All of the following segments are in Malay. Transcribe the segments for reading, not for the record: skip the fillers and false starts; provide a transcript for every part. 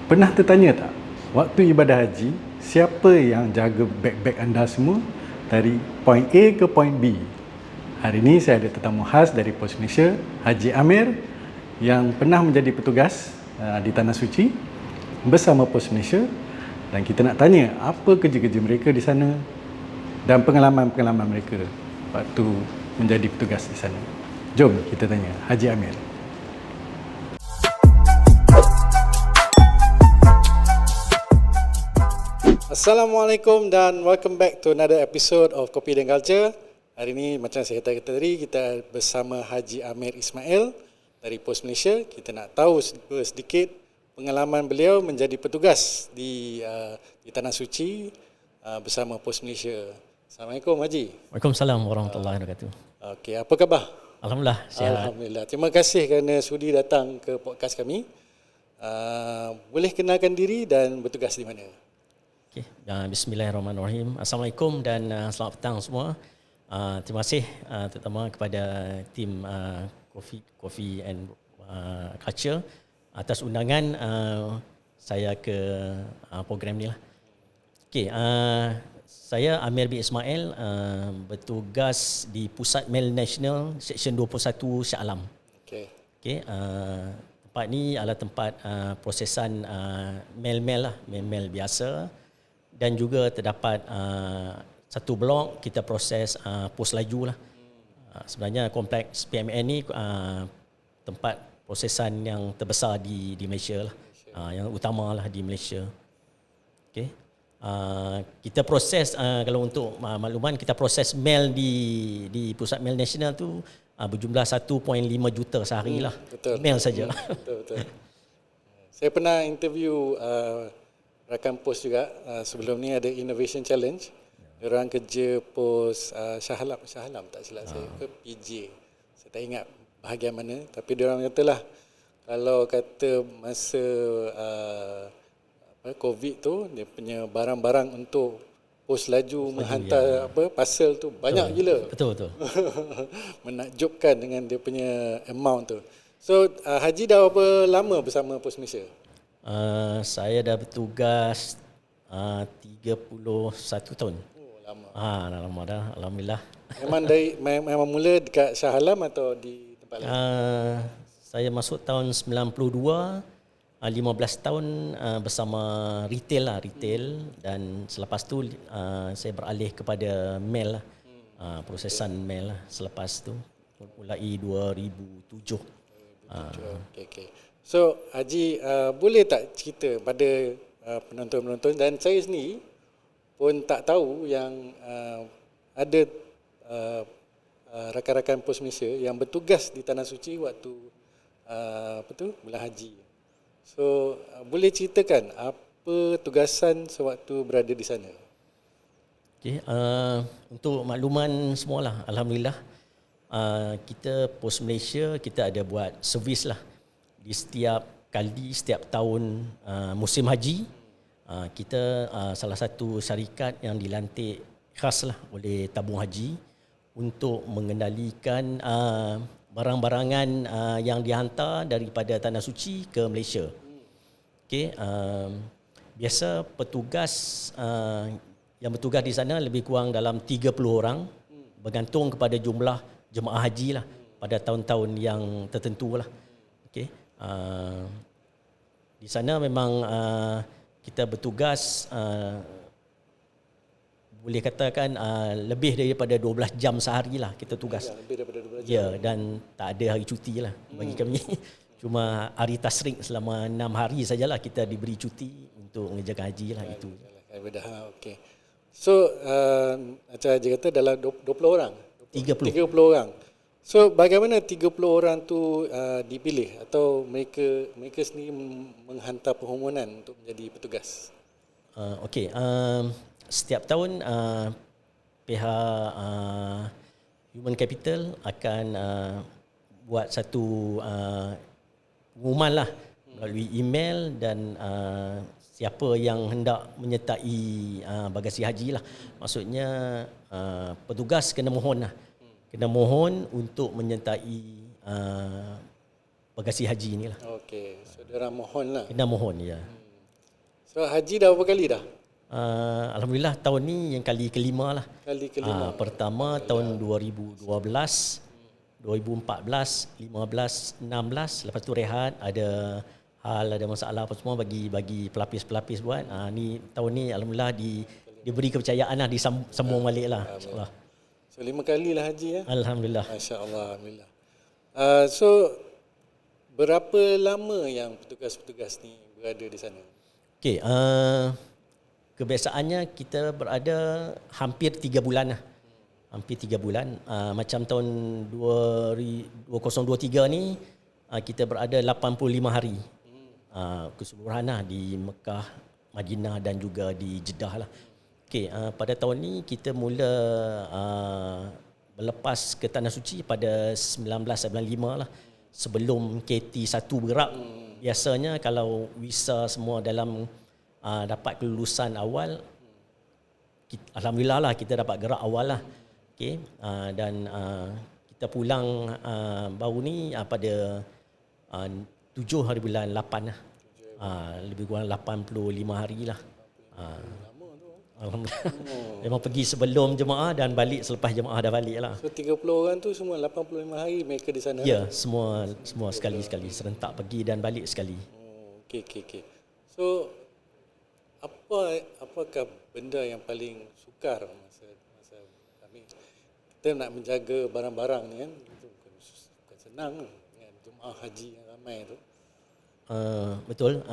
Pernah tertanya tak, waktu ibadah haji, siapa yang jaga beg-beg anda semua dari point A ke point B? Hari ini saya ada tetamu khas dari Pos Malaysia, Haji Amir, yang pernah menjadi petugas di Tanah Suci bersama Pos Malaysia, dan kita nak tanya apa kerja-kerja mereka di sana dan pengalaman-pengalaman mereka waktu menjadi petugas di sana. Jom kita tanya Haji Amir. Assalamualaikum dan welcome back to another episode of Kopi dan Culture. Hari ini macam saya kata tadi, kita bersama Haji Amir Ismail dari Pos Malaysia. Kita nak tahu sedikit pengalaman beliau menjadi petugas di Tanah Suci bersama Pos Malaysia. Assalamualaikum Haji. Waalaikumsalam warahmatullahi wabarakatuh. Okey, apa khabar? Alhamdulillah, sihat. Alhamdulillah. Terima kasih kerana sudi datang ke podcast kami. Boleh kenalkan diri dan bertugas di mana? Okay. Bismillahirrahmanirrahim. Assalamualaikum dan selamat petang semua. Terima kasih terutama kepada tim Coffee and Culture atas undangan saya ke program ni lah. Okay, saya Amir bin Ismail, bertugas di Pusat Mel National Seksyen 21 Shah Alam. Okay. Okay, tempat ni adalah tempat prosesan mel-mel lah, mel-mel biasa. Dan juga terdapat satu blok kita proses pos laju lah. Sebenarnya kompleks PMN ni tempat prosesan yang terbesar di Malaysia lah, yang utama lah di Malaysia. Okay. Kita proses, kalau untuk makluman, kita proses mel di Pusat Mel Nasional tu berjumlah 1.5 juta sehari lah. Betul. Mel saja. Betul. Saya pernah interview rakan pos juga. Sebelum ni ada Innovation Challenge. Diorang kerja pos Shah Alam tak silap saya ke PJ. Saya tak ingat bahagian mana, tapi diorang katalah kalau kata masa COVID tu, dia punya barang-barang untuk pos laju menghantar parcel tu banyak gila. Betul. Menakjubkan dengan dia punya amount tu. So Haji dah berapa lama bersama Pos Malaysia? Saya dah bertugas 31 tahun. Oh, lama. Dah lama dah, alhamdulillah. Memang mula dekat Shah Alam atau di tempat lain? Saya masuk tahun 92, 15 tahun bersama retail dan selepas tu saya beralih kepada mail lah, prosesan mail lah selepas tu mulai 2007. Okay. So Haji, boleh tak cerita pada penonton-penonton, dan saya sendiri pun tak tahu yang ada rakan-rakan Pos Malaysia yang bertugas di Tanah Suci waktu bulan haji. So boleh ceritakan apa tugasan sewaktu berada di sana? Okay, untuk makluman semualah, alhamdulillah kita Pos Malaysia kita ada buat servis lah. Di setiap tahun musim haji, kita salah satu syarikat yang dilantik khas lah oleh tabung haji untuk mengendalikan barang-barangan yang dihantar daripada Tanah Suci ke Malaysia. Okay, biasa petugas yang bertugas di sana lebih kurang dalam 30 orang, bergantung kepada jumlah jemaah haji lah pada tahun-tahun yang tertentu lah. Okay. Di sana memang kita bertugas boleh katakan lebih daripada 12 jam sehari lah kita tugas. Ya, lebih daripada 12 jam. Ya, dan tak ada hari cuti lah bagi kami. Cuma hari tasrik selama 6 hari sajalah kita diberi cuti untuk mengerjakan haji lah itu. Okay. So macam Haji kata dalam 20 orang? 30 orang. So bagaimana 30 orang tu dipilih, atau mereka sendiri menghantar permohonan untuk menjadi petugas? Okey, setiap tahun pihak Human Capital akan buat satu pengumuman lah melalui email, dan siapa yang hendak menyertai bagasi haji lah. Maksudnya petugas kena mohon lah. Kena mohon untuk menyertai bagasi haji ni lah. Okey, so diorang mohon lah. Kena mohon, ya. So haji dah berapa kali dah? Alhamdulillah tahun ni yang kali kelima lah. Kali kelima. Pertama tahun 2012, 2014, 15, 16. Lepas tu rehat, ada hal, ada masalah apa semua bagi pelapis-pelapis buat. Ni tahun ni alhamdulillah diberi kepercayaan lah, disambung balik lah. InsyaAllah. So 5 kali lah haji ya? Alhamdulillah. Masya Allah, alhamdulillah. So berapa lama yang petugas-petugas ni berada di sana? Okey, kebiasaannya kita berada hampir 3 bulan lah. Hampir 3 bulan. Macam tahun 2023 ni, kita berada 85 hari. Keseluruhan lah di Mekah, Madinah dan juga di Jeddah lah. Okey, pada tahun ni kita mula berlepas ke Tanah Suci pada 1995 lah. Sebelum KT1 bergerak. Biasanya kalau visa semua dalam dapat kelulusan awal, alhamdulillah lah kita dapat gerak awal lah. Okay. Dan kita pulang baru ni pada 7 hari bulan 8 lah. Lebih kurang 85 hari lah. Alhamdulillah. Memang pergi sebelum jemaah dan balik selepas jemaah dah balik lah. So 30 orang tu semua 85 hari mereka di sana? Ya, semua sekali-sekali. Serentak pergi dan balik sekali. Okey. So apakah benda yang paling sukar masa kami kita nak menjaga barang-barang ni kan? Itu bukan senang kan, jemaah haji yang ramai tu. Betul.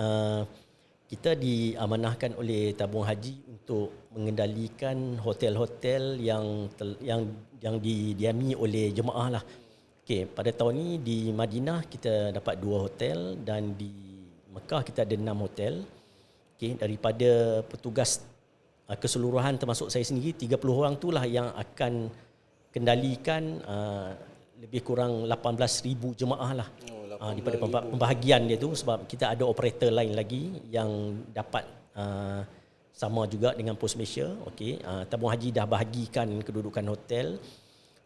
Kita diamanahkan oleh tabung haji untuk mengendalikan hotel-hotel yang didiami oleh jemaah lah. Okey, pada tahun ni di Madinah kita dapat 2 hotel dan di Mekah kita ada 6 hotel. Okey, daripada petugas keseluruhan termasuk saya sendiri 30 orang itulah yang akan kendalikan lebih kurang 18,000 jemaah lah. Daripada pembahagian dia tu, sebab kita ada operator lain lagi yang dapat sama juga dengan Pos Malaysia. Okey, tabung haji dah bahagikan kedudukan hotel.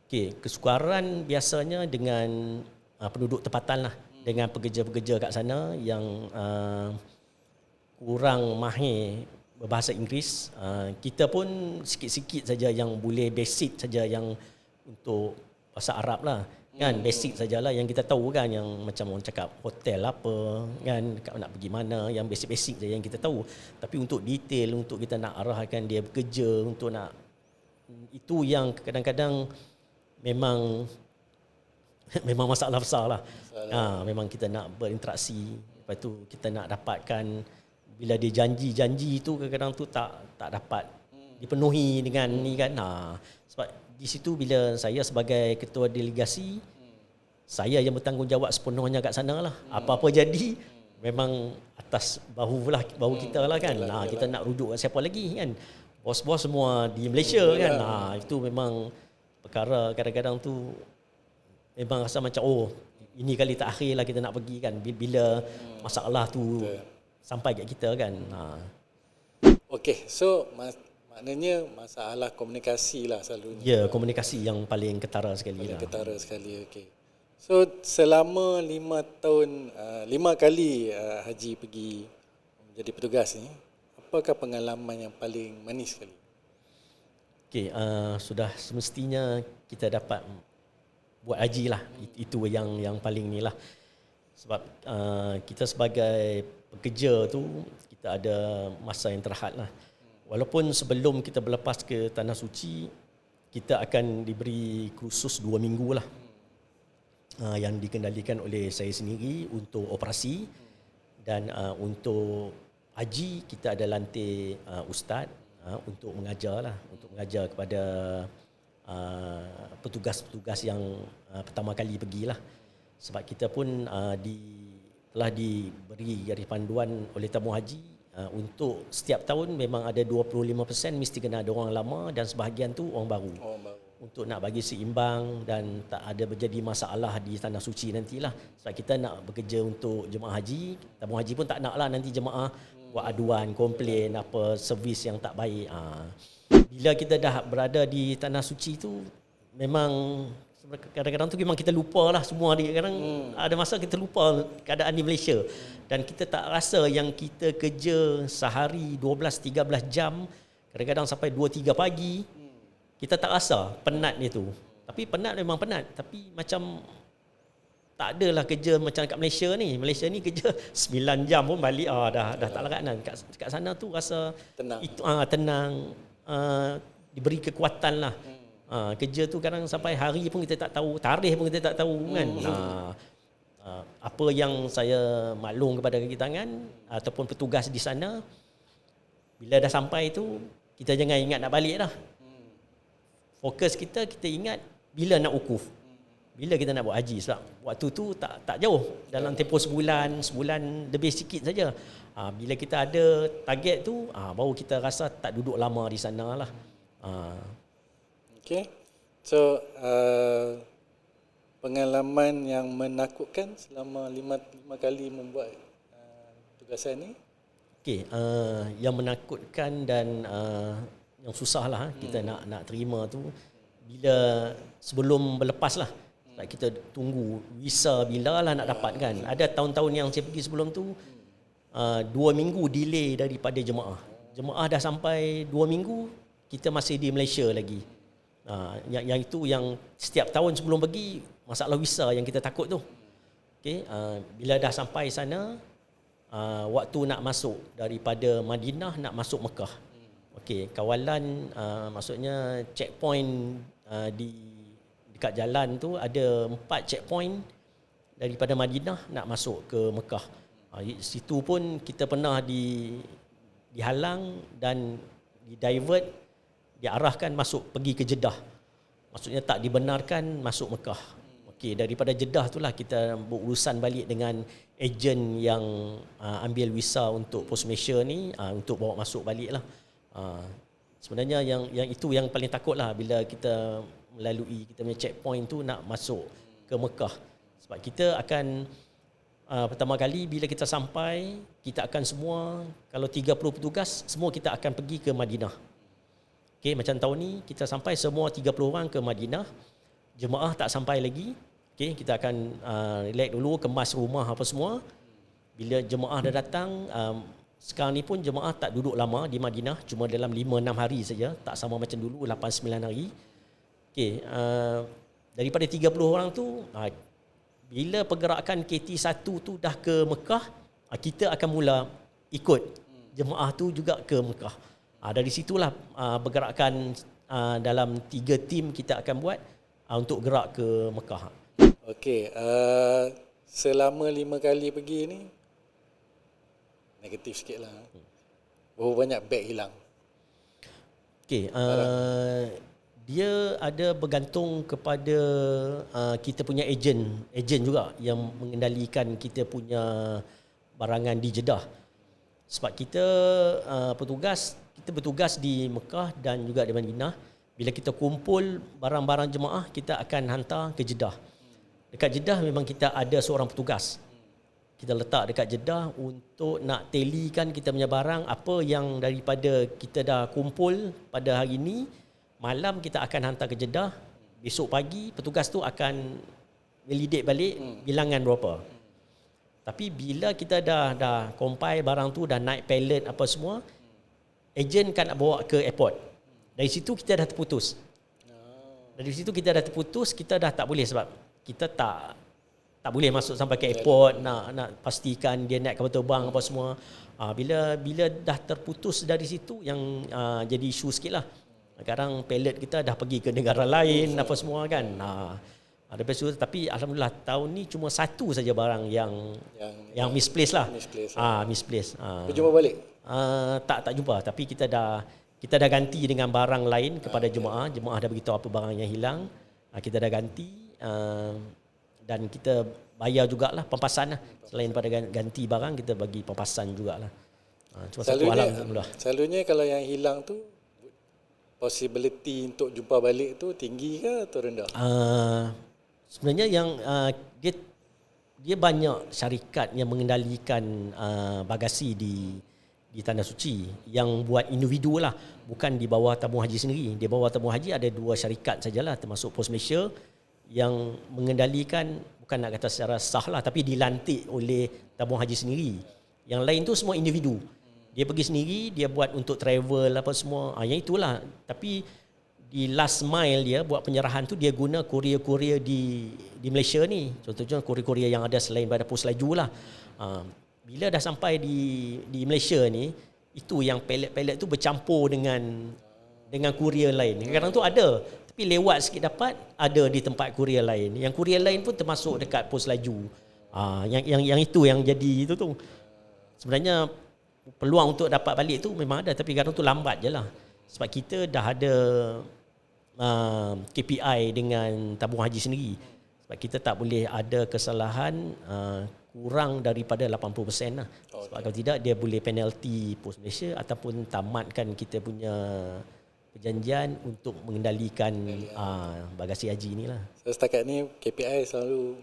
Okey, kesukaran biasanya dengan penduduk tempatan lah, dengan pekerja-pekerja kat sana yang kurang mahir berbahasa Inggeris. Kita pun sikit-sikit saja yang boleh, basic saja yang untuk bahasa Arab lah. Kan basic sajalah yang kita tahu kan, yang macam orang cakap hotel apa kan, nak pergi mana, yang basic-basic saja yang kita tahu. Tapi untuk detail, untuk kita nak arahkan dia bekerja, untuk nak, itu yang kadang-kadang memang masalah besar lah. Memang kita nak berinteraksi, lepas tu kita nak dapatkan, bila dia janji tu kadang-kadang tu tak dapat dipenuhi dengan ni kan. Sebab di situ bila saya sebagai ketua delegasi, saya yang bertanggungjawab sepenuhnya kat sana lah. Apa-apa jadi memang atas bahu kita lah kan. Kita nak rujuk kat siapa lagi kan. Bos-bos semua di Malaysia kan. Itu memang perkara kadang-kadang tu memang rasa macam ini kali terakhir lah kita nak pergi kan, bila masalah tu sampai kat kita kan. Okey, so maknanya masalah komunikasi lah selalunya. Ya, komunikasi yang paling ketara sekali lah. Ketara sekali, okey. So selama 5 kali haji pergi menjadi petugas ni, apakah pengalaman yang paling manis sekali? Okey, sudah semestinya kita dapat buat haji lah. Itu yang paling ni lah. Sebab kita sebagai pekerja tu, kita ada masa yang terhad lah. Walaupun sebelum kita berlepas ke Tanah Suci, kita akan diberi kursus 2 minggu lah, yang dikendalikan oleh saya sendiri untuk operasi. Dan untuk haji kita ada lantik ustaz untuk mengajar lah, untuk mengajar kepada petugas-petugas yang pertama kali pergilah. Sebab kita pun telah diberi garis panduan oleh tabung haji, untuk setiap tahun memang ada 25% mesti kena ada orang lama dan sebahagian tu orang baru. Untuk nak bagi seimbang dan tak ada berjadi masalah di Tanah Suci nantilah. Sebab kita nak bekerja untuk jemaah haji, tabung haji pun tak nak lah nanti jemaah buat aduan, komplain apa servis yang tak baik. Bila kita dah berada di Tanah Suci tu, memang kadang-kadang tu memang kita lupa lah semua ni. Kadang ada masa kita lupa keadaan di Malaysia. Dan kita tak rasa yang kita kerja sehari 12-13 jam, kadang-kadang sampai 2-3 pagi, kita tak rasa penat dia tu. Tapi penat memang penat. Tapi macam tak adalah kerja macam kat Malaysia ni. Malaysia ni kerja 9 jam pun balik dah tak larat kan. Kat sana tu rasa Tenang. tenang, diberi kekuatan lah. Kerja tu kadang sampai hari pun kita tak tahu, tarikh pun kita tak tahu kan. Apa yang saya maklum kepada kaki tangan ataupun petugas di sana, bila dah sampai tu kita jangan ingat nak balik dah. Fokus kita ingat bila nak wukuf, bila kita nak buat haji. Sebab waktu tu tak jauh, dalam tempoh sebulan lebih sikit saja. Bila kita ada target tu, baru kita rasa tak duduk lama di sana lah. Okay. So pengalaman yang menakutkan selama lima kali membuat tugasan ni? Okay, yang menakutkan dan yang susah lah kita nak terima tu, bila sebelum berlepas lah. Sebab kita tunggu visa bila lah nak dapat kan. Ada tahun-tahun yang saya pergi sebelum tu, 2 minggu delay daripada jemaah. Jemaah dah sampai 2 minggu, kita masih di Malaysia lagi. Yang itu yang setiap tahun sebelum pergi, masalah visa yang kita takut tu. Okay, bila dah sampai sana, waktu nak masuk daripada Madinah nak masuk Mekah. Okay, kawalan maksudnya checkpoint dekat jalan tu ada 4 checkpoint daripada Madinah nak masuk ke Mekah. Situ pun kita pernah dihalang dan divert, diarahkan masuk pergi ke Jeddah. Maksudnya tak dibenarkan masuk Mekah. Okey, daripada Jeddah itulah kita berurusan balik dengan ejen yang ambil visa untuk Pos Malaysia ni, untuk bawa masuk balik lah. Sebenarnya yang itu yang paling takut lah bila kita melalui kita punya checkpoint tu nak masuk ke Mekah. Sebab kita akan pertama kali bila kita sampai, kita akan semua, kalau 30 petugas, semua kita akan pergi ke Madinah. Okay, macam tahun ni kita sampai semua 30 orang ke Madinah. Jemaah tak sampai lagi. Okay, kita akan relax dulu, kemas rumah apa semua. Bila jemaah dah datang, sekarang ni pun jemaah tak duduk lama di Madinah, cuma dalam 5-6 hari saja, tak sama macam dulu 8-9 hari. Okay, daripada 30 orang tu, bila pergerakan KT1 tu dah ke Mekah, kita akan mula ikut jemaah tu juga ke Mekah. Dari situlah pergerakan dalam 3 tim kita akan buat untuk gerak ke Mekah. Okey, selama 5 kali pergi ni, negatif sikit lah. Berapa banyak beg hilang? Okey, dia ada bergantung kepada kita punya ejen juga yang mengendalikan kita punya barangan di Jeddah. Sebab kita kita bertugas di Mekah dan juga di Madinah. Bila kita kumpul barang-barang jemaah, kita akan hantar ke Jeddah. Dekat Jeddah memang kita ada seorang petugas. Kita letak dekat Jeddah untuk nak tallykan kita punya barang, apa yang daripada kita dah kumpul pada hari ini, malam kita akan hantar ke Jeddah. Besok pagi petugas tu akan validate balik bilangan berapa. Tapi bila kita dah compile barang tu, dah naik pallet apa semua, ejen kan nak bawa ke airport. Dari situ kita dah terputus. Kita dah tak boleh, sebab kita tak boleh masuk sampai ke airport, nak pastikan dia naik kapal terbang apa semua. Bila dah terputus dari situ, yang jadi isu sikit lah. Sekarang pallet kita dah pergi ke negara lain apa semua kan. Daripada situ, tapi alhamdulillah tahun ni cuma satu saja barang yang misplaced lah. Misplaced. Berjumpa balik? Tak jumpa, tapi kita dah ganti dengan barang lain kepada jemaah. Jemaah dah beritahu apa barang yang hilang. Kita dah ganti dan kita bayar jugalah pempasan lah. Selain pada ganti barang, kita bagi pempasan jugalah. Cuma satu alhamdulillah. Selalunya kalau yang hilang tu, possibility untuk jumpa balik tu tinggi ke atau rendah? Sebenarnya yang dia banyak syarikat yang mengendalikan bagasi di Tanah Suci, yang buat individu lah, bukan di bawah tabung haji sendiri. Di bawah tabung haji ada 2 syarikat sajalah, termasuk Pos Malaysia yang mengendalikan, bukan nak kata secara sah lah, tapi dilantik oleh tabung haji sendiri. Yang lain tu semua individu. Dia pergi sendiri, dia buat untuk travel apa semua. Yang itulah. Tapi di last mile dia buat penyerahan tu, dia guna kurier-kurier di Malaysia ni. Contohnya kurier-kurier yang ada selain pada pos laju lah. Bila dah sampai di Malaysia ni, itu yang pelet-pelet tu bercampur dengan kurier lain. Kadang-kadang tu ada, tapi lewat sikit dapat, ada di tempat kurier lain. Yang kurier lain pun termasuk dekat pos laju. Yang itu yang jadi itu tu. Sebenarnya peluang untuk dapat balik tu memang ada, tapi kadang tu lambat je lah. Sebab kita dah ada KPI dengan tabung haji sendiri. Sebab kita tak boleh ada kesalahan kurang daripada 80% lah. Sebab kalau tidak, dia boleh penalti Pos Malaysia ataupun tamatkan kita punya perjanjian untuk mengendalikan bagasi haji ni lah. So, setakat ni KPI selalu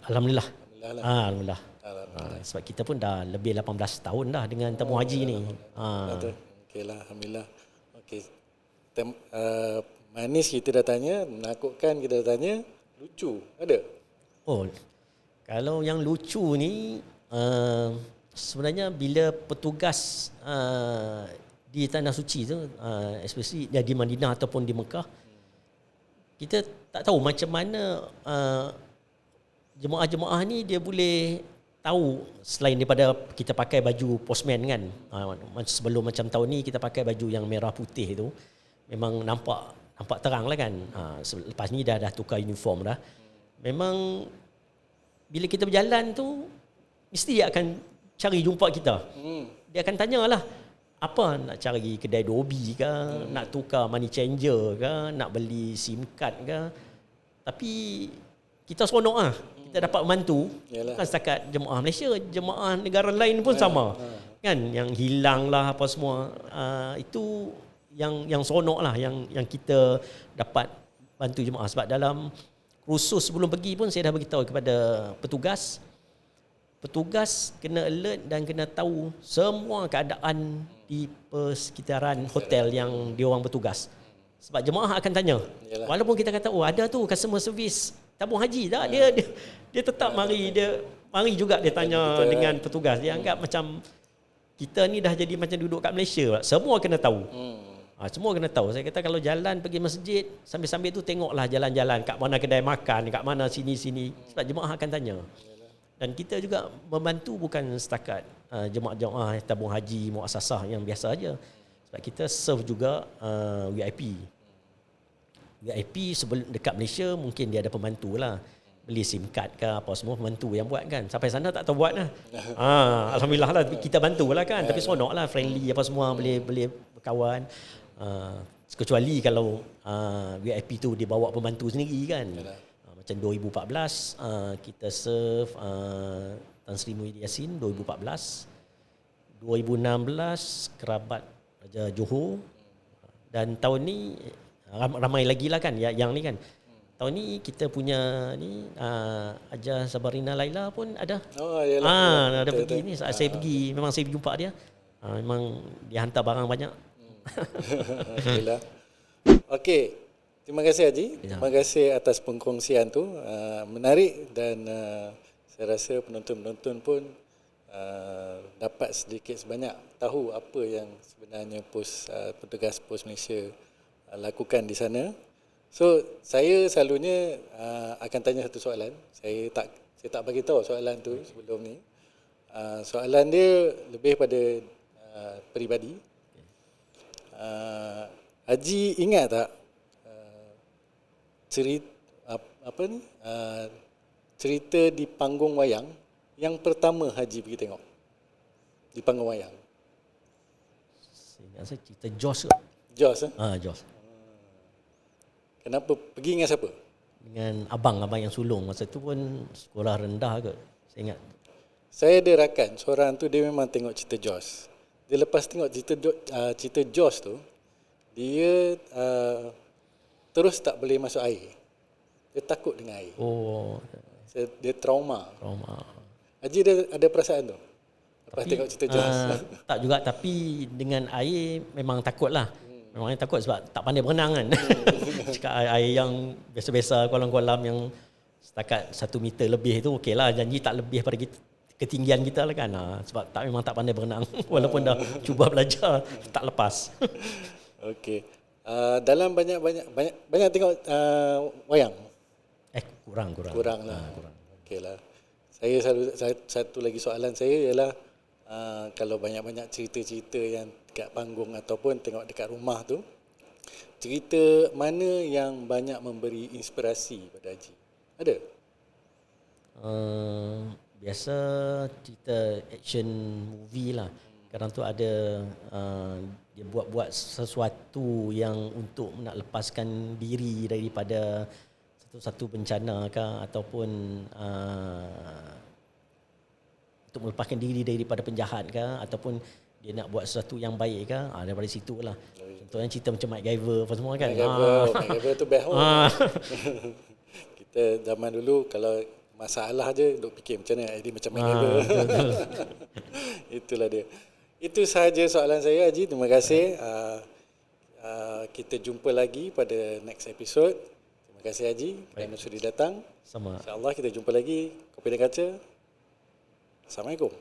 Alhamdulillah. lah. Alhamdulillah. Sebab kita pun dah lebih 18 tahun dah dengan tabung haji ni. Betul. Okeylah, alhamdulillah. Okey. Manis kita dah tanya, menakutkan kita dah tanya, lucu ada? Oh, kalau yang lucu ni sebenarnya bila petugas di Tanah Suci tu, especially di Madinah ataupun di Mekah, kita tak tahu macam mana jemaah-jemaah ni dia boleh tahu, selain daripada kita pakai baju postman kan. Sebelum macam tahun ni kita pakai baju yang merah putih tu, memang nampak terang lah kan. Lepas ni dah tukar uniform dah. Memang bila kita berjalan tu, mesti dia akan cari jumpa kita. Dia akan tanyalah, apa nak cari kedai dobi ke, nak tukar money changer ke, nak beli SIM card ke. Tapi kita seronok lah. Kita dapat membantu. Bukan setakat jemaah Malaysia, jemaah negara lain pun sama. Kan, yang hilang lah apa semua. Itu yang seronok lah, yang kita dapat bantu jemaah. Sebab dalam kursus sebelum pergi pun saya dah beritahu kepada petugas kena alert dan kena tahu semua keadaan di persekitaran hotel yang diorang bertugas. Sebab jemaah akan tanya. Walaupun kita kata, ada tu customer service tabung haji, tak, dia tetap mari juga dia tanya dengan petugas. Dia anggap macam kita ni dah jadi macam duduk kat Malaysia. Semua kena tahu. Semua kena tahu. Saya kata kalau jalan pergi masjid, sambil-sambil tu tengoklah jalan-jalan kat mana kedai makan, kat mana sini-sini. Sebab jemaah akan tanya. Dan kita juga membantu bukan setakat jemaah-jemaah tabung haji muassasah yang biasa aja. Sebab kita serve juga VIP. VIP sebelum dekat Malaysia mungkin dia ada pembantu lah. Beli SIM card ke apa semua, pembantu yang buat kan. Sampai sana tak tahu buat lah. Alhamdulillah lah, kita bantu lah kan. Tapi seronok lah, friendly apa semua, boleh berkawan. Kecuali kalau VIP tu dia bawa pembantu sendiri kan. Macam 2014 kita serve Tan Sri Muhyiddin Yassin 2014. 2016 kerabat Raja Johor. Dan tahun ni ramai lagi lah kan yang ni kan. Tahun ni kita punya ni Haja Sabarina Laila pun ada. Ada pergi ni. Saat saya pergi, memang saya jumpa dia. Memang dia hantar barang banyak. Alhamdulillah. Okey. Terima kasih Haji. Terima kasih atas pengkongsian tu. Menarik dan saya rasa penonton-penonton pun dapat sedikit sebanyak tahu apa yang sebenarnya petugas Pos Malaysia lakukan di sana. So saya selalunya akan tanya satu soalan. Saya tak bagi tahu soalan tu sebelum ni. Soalan dia lebih pada peribadi. Haji ingat tak cerita di panggung wayang yang pertama Haji pergi tengok di panggung wayang? Saya ingat cerita Jos ke? Jos Jos. Kenapa? Pergi dengan siapa? Dengan abang yang sulung. Masa tu pun sekolah rendah ke. Saya ingat. Saya ada rakan, seorang tu dia memang tengok cerita Jos. Dia lepas tengok cerita Jos tu, dia terus tak boleh masuk air. Dia takut dengan air. Dia trauma. Haji ada perasaan tu? Lepas tengok cerita Jos? Tak juga, tapi dengan air memang takut lah. Memang takut sebab tak pandai berenang kan. Cakap air yang biasa-biasa kolam-kolam yang setakat 1 meter lebih tu okey lah, janji tak lebih pada kita, ketinggian kita lah kan. Sebab memang tak pandai berenang. Walaupun dah cuba belajar tak lepas. Okey. Dalam banyak tengok wayang. Kurang. Kurang lah. Okey lah. Saya selalu satu lagi soalan saya ialah kalau banyak-banyak cerita-cerita yang dekat panggung ataupun tengok dekat rumah tu, cerita mana yang banyak memberi inspirasi pada Haji? Ada? Biasa cerita action movie lah. Kadang tu ada dia buat sesuatu yang untuk nak lepaskan diri daripada satu bencana ke, ataupun untuk melepaskan diri daripada penjahat ke, ataupun dia nak buat sesuatu yang baik ke, daripada situ lah. Contohnya cerita macam MacGyver apa semua kan. MacGyver tu best. Kita zaman dulu kalau masalah je duk fikir macam mana dia macam MacGyver. Itulah dia. Itu sahaja soalan saya, Haji. Terima kasih. Kita jumpa lagi pada next episode. Terima kasih, Haji, kerana sudi datang. Sama. InsyaAllah kita jumpa lagi. Kopi dan Kaca. Assalamualaikum.